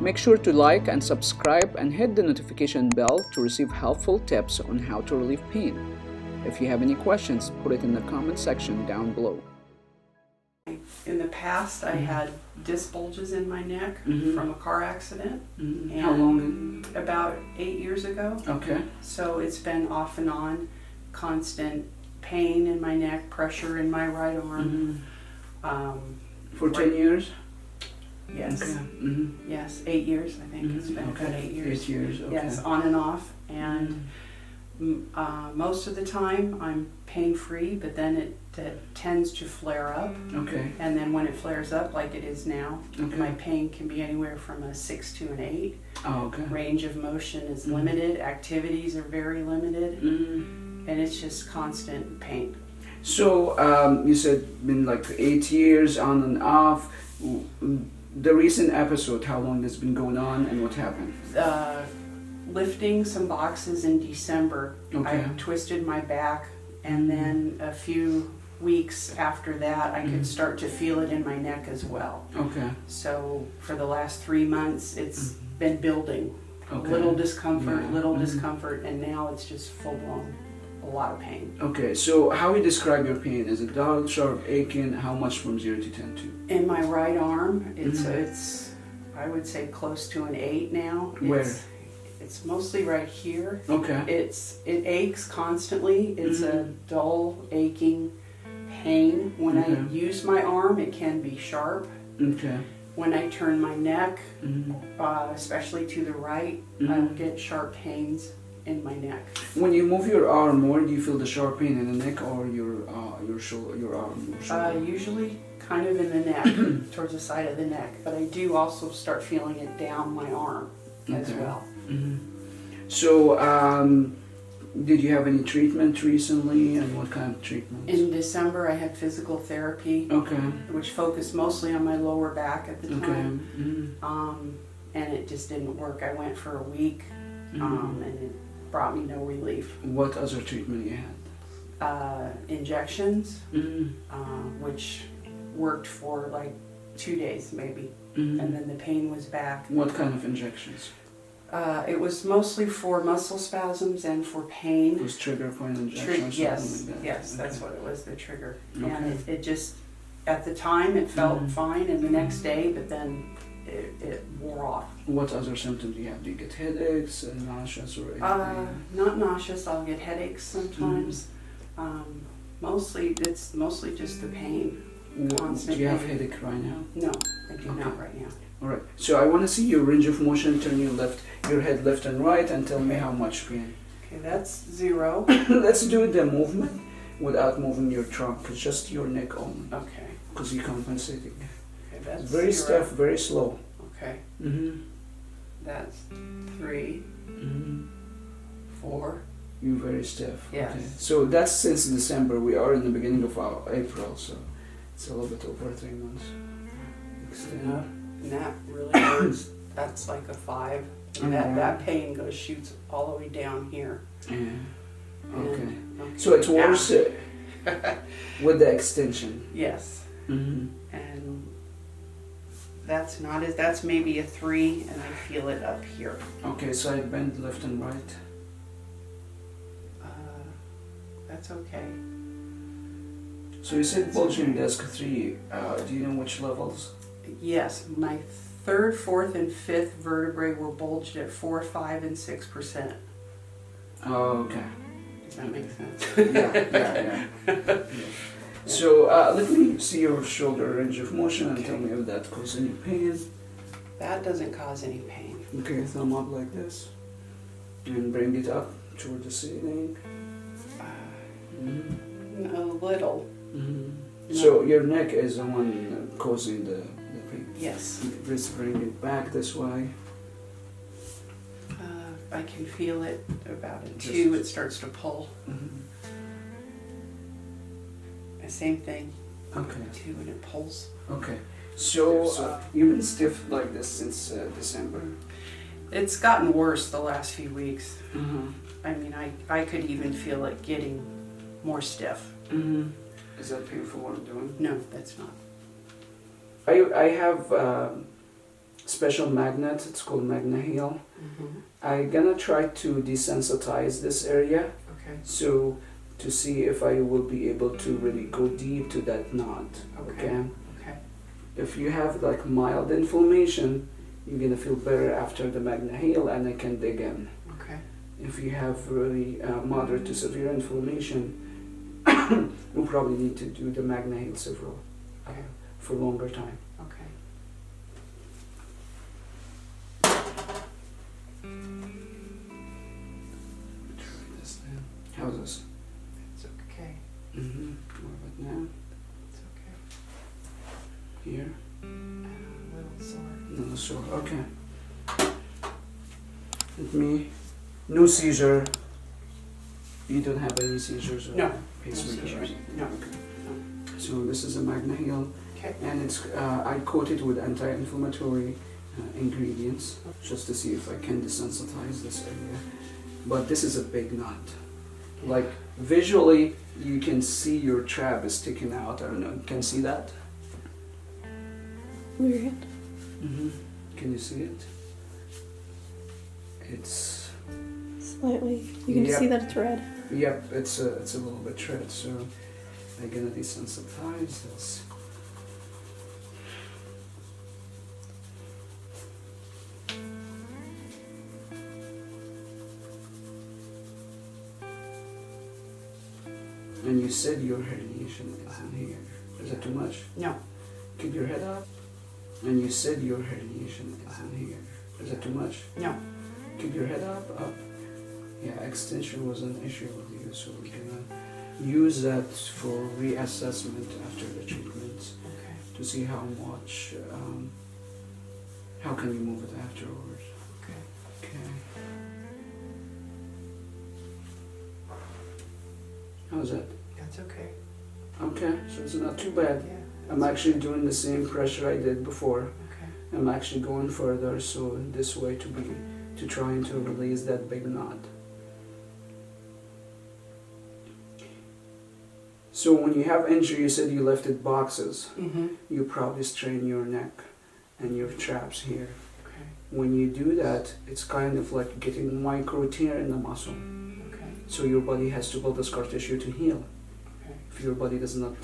Make sure to like and subscribe and hit the notification bell to receive helpful tips on how to relieve pain. If you have any questions, put it in the comment section down below. In the past, I had disc bulges in my neck from a car accident. And How long? About 8 years ago. Okay. So it's been off and on, constant pain in my neck, pressure in my right arm. For 10 years? Yes. Okay. Yes, 8 years. I think it's been about 8 years. 8 years. Okay. Yes, on and off, and most of the time I'm pain-free, but then it tends to flare up. Okay. And then when it flares up, like it is now, Okay. my pain can be anywhere from a 6 to an 8. Oh, okay. Range of motion is limited. Activities are very limited, and it's just constant pain. So you said been like 8 years on and off. The recent episode, how long has been going on and what happened? Lifting some boxes in December, Okay. I twisted my back, and then a few weeks after that, I could start to feel it in my neck as well. Okay. So for the last 3 months, it's been building. Okay. Little discomfort, Yeah. little discomfort, and now it's just full blown, a lot of pain. Okay, so how you describe your pain? Is it dull, sharp, aching? How much from 0 to 10 to? In my right arm, it's I would say close to an 8 now. Where? It's mostly right here. Okay. It aches constantly. It's a dull, aching pain. When I use my arm, it can be sharp. Okay. When I turn my neck, especially to the right, I'll get sharp pains in my neck. When you move your arm more, do you feel the sharp pain in the neck or your shoulder, your arm, your shoulder? Usually kind of in the neck, towards the side of the neck. But I do also start feeling it down my arm as well. So, did you have any treatment recently, and what kind of treatment? In December, I had physical therapy, Okay. which focused mostly on my lower back at the Okay. time. And it just didn't work. I went for a week, and it brought me no relief. What other treatment you had? Injections, which worked for like 2 days maybe, and then the pain was back. What kind of injections? It was mostly for muscle spasms and for pain. It was trigger point injection or something Yes, like that? yes, that's what it was, the trigger. Okay. And it just, at the time it felt fine, and the next day, but then it wore off. What other symptoms do you have? Do you get headaches and nausea or anything? Not nauseous, I'll get headaches sometimes. It's mostly just the pain. Do you have headache right now? No, I do not right now. Alright, so I want to see your range of motion. Turn your head left and right and tell me how much pain. Okay, that's 0. Let's do the movement without moving your trunk. It's just your neck only. Okay. Because you're compensating. Okay, that's Very 0. stiff, very slow. Okay. That's 3, 4. You're very stiff. Yes. Okay. So that's since December. We are in the beginning of April, so it's a little bit over 3 months. Extend. And that really hurts. That's like a 5. And that pain shoots all the way down here. Yeah. Okay. Okay. So it's worse with the extension. Yes. And that's maybe a 3, and I feel it up here. Okay, side bend left and right. That's okay. So you said bulging disc 3. Do you know which levels? Yes, my 3rd, 4th, and 5th vertebrae were bulged at 4, 5, and 6%. Oh, okay. Does that make sense? Yeah. So let me see your shoulder range of motion and tell me if that causes any pain. That doesn't cause any pain. Okay, thumb up like this. And bring it up toward the ceiling. A little. So your neck is the one causing the pain? Yes. Just bring it back this way. I can feel it about a 2, it starts to pull. Same thing. Okay. 2 and it pulls. Okay. So you've been stiff like this since December? It's gotten worse the last few weeks. I mean, I could even feel it getting more stiff. Is that painful what I'm doing? No, that's not. I have special magnet. It's called MagnaHeal. Mm-hmm. I'm gonna try to desensitize this area, Okay. so to see if I will be able to really go deep to that knot. Okay. Okay. Okay. If you have like mild inflammation, you're gonna feel better after the MagnaHeal, and I can dig in. Okay. If you have really moderate to severe inflammation, we'll probably need to do the MagnaHeal several Okay. for longer time. Okay. Try this then. How's this? It's okay. Mm-hmm. What about now? It's okay. Here? A little sore. No, so okay. Let me. No seizure. You don't have any seizures or No. pacemaker, seizures. right? No. Okay. So this is a MagnaHeal, Okay. and it's I coat it with anti-inflammatory ingredients just to see if I can desensitize this area. But this is a big knot. Like visually, you can see your trap is sticking out. I don't know. Can you see that? Move your hand. Mm-hmm. Can you see it? It's Slightly. You can Yep. see that it's red. Yep, it's a little bit red, so I'm gonna desensitize this. And you said your herniation is in here. Is that too much? No. Keep your head up. And you said your herniation is in here. Is that too much? No. Keep your head up, up. Yeah, extension was an issue with you, so we're gonna use that for reassessment after the treatment Okay. to see how much, how can you move it afterwards. Okay. Okay. How's that? That's okay. Okay, so it's not too bad. Yeah. I'm actually doing the same pressure I did before. Okay. I'm actually going further, so this way to trying to release that big knot. So when you have injury, you said you lifted boxes. Mm-hmm. You probably strain your neck and your traps here. Okay. When you do that, it's kind of like getting micro tear in the muscle. Okay. So your body has to build the scar tissue to heal. Okay. If your body does not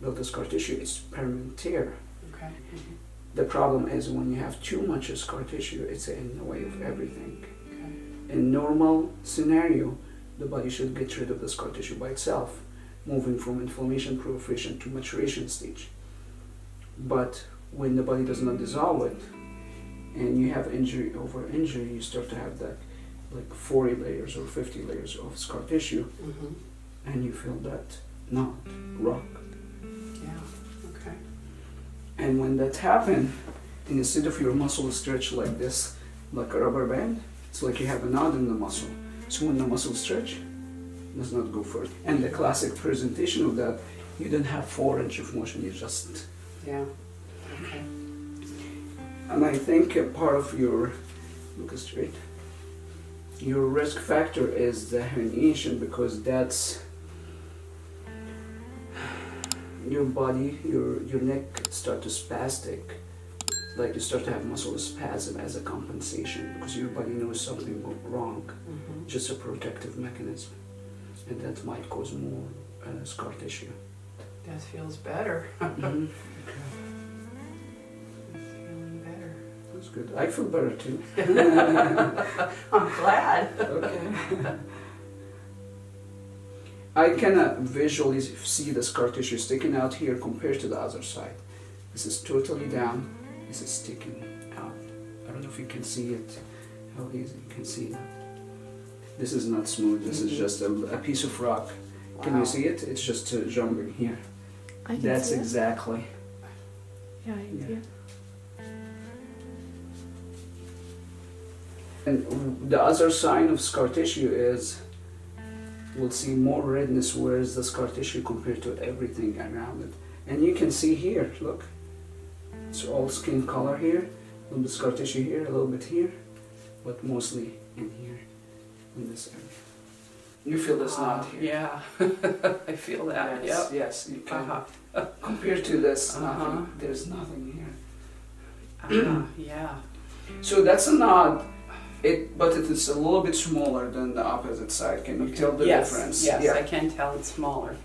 build the scar tissue, it's permanent tear. Okay. Mm-hmm. The problem is when you have too much scar tissue, it's in the way of everything. Okay. In normal scenario, the body should get rid of the scar tissue by itself, moving from inflammation, proliferation to maturation stage. But when the body does not dissolve it, and you have injury over injury, you start to have that like 40 layers or 50 layers of scar tissue, Mm-hmm. and you feel that knot, rock. Yeah. Okay. And when that happens, instead of your muscle stretch like this, like a rubber band, it's like you have a knot in the muscle. So when the muscle stretch, it does not go further. And the classic presentation of that, you don't have 4 inch of motion, you just... Yeah. Okay. And I think a part of your, look straight, your risk factor is the herniation, because that's your body, your neck start to spastic, like you start to have muscle spasm as a compensation because your body knows something wrong, Mm-hmm. just a protective mechanism, and that might cause more scar tissue. That feels better. Mhm. It's feeling better. That's good. I feel better too. I'm glad. Okay. I cannot visually see the scar tissue sticking out here compared to the other side. This is totally down. This is sticking out. I don't know if you can see it, how easy you can see that. This is not smooth. This is just a piece of rock. Can Wow. you see it? It's just jumping here. I can That's see it. exactly. Yeah, I can see it. And the other sign of scar tissue is we'll see more redness where is the scar tissue compared to everything around it. And you can see here, look, it's all skin color here, a little bit scar tissue here, a little bit here, but mostly in here, in this area. You feel this knot here? Yeah. I feel that. Yes, Yep. yes, you can. Uh-huh. Compared to this, Uh-huh. nothing, there's nothing here. Yeah. So that's a nod. But it is a little bit smaller than the opposite side. Can you tell the difference? Yes, Yeah. I can tell it's smaller.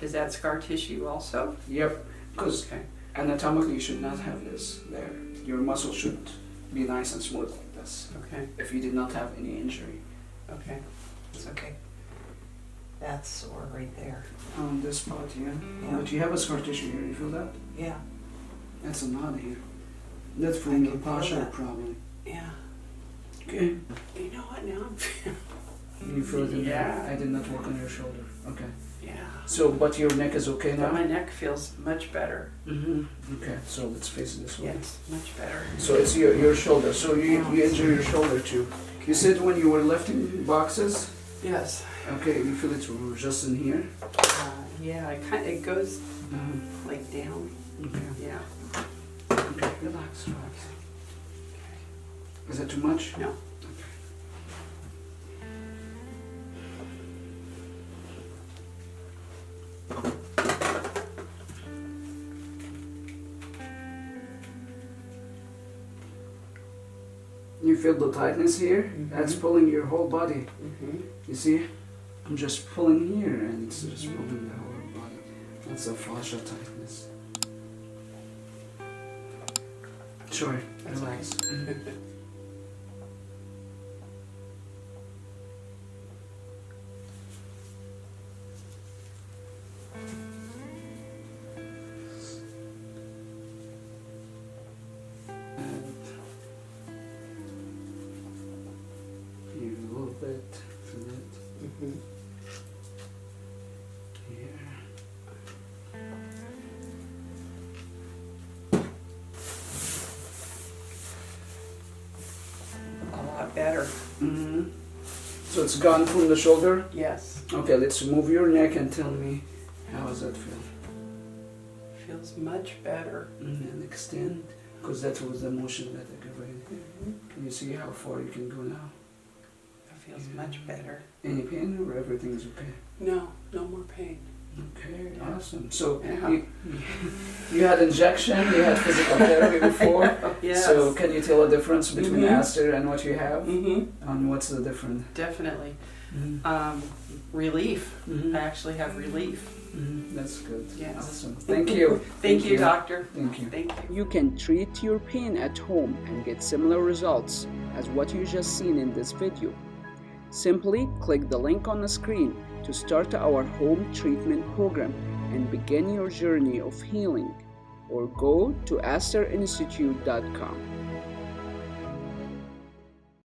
Is that scar tissue also? Yep. Because Okay. anatomically you should not have this there. Your muscle should be nice and smooth like this. Okay. If you did not have any injury. Okay. It's okay. That's sore right there. On this spot, yeah. Yeah. But you have a scar tissue here. You feel that? Yeah. That's a knot here. That's I from the can feel posture, that. probably. Yeah. Okay. You know what? Now I'm You feel it in there? Yeah. I did not work on your shoulder. Okay. yeah. So, but your neck is okay But now? my neck feels much better. Mm-hmm. Okay. So let's face it this way. Yes, much better. So it's your shoulder. So you injure your shoulder too. You said when you were lifting boxes. Yes. Okay. You feel it's just in here. Yeah. It goes like down. Okay. Yeah. Okay. Relax. Relax. Is that too much? No. You feel the tightness here? Mhm. That's pulling your whole body. Mm-hmm. You see? I'm just pulling here and it's just pulling the whole body. That's a fascia tightness. Sure, That's relax. Here a little bit, feel it. Mm-hmm. Here. A lot better. Mm-hmm. So it's gone from the shoulder? Yes. Okay, let's move your neck and tell me how does that feel? Feels much better. And extend, because that was the motion that I gave right. Can you see how far you can go now? It feels much better. Any pain or everything's okay? No, no more pain. Okay, Yeah. awesome. So Yeah. you had injection, you had physical therapy before. Yes. So can you tell a difference between Mhm. ASTR and what you have? Mm-hmm. And what's the difference? Definitely. Mm-hmm. Relief. Mhm. I actually have relief. Mhm. That's good. Yes. Awesome. Thank you. Thank you, doctor. Thank you. Thank you. You can treat your pain at home and get similar results as what you just seen in this video. Simply click the link on the screen to start our home treatment program and begin your journey of healing, or go to astarinstitute.com.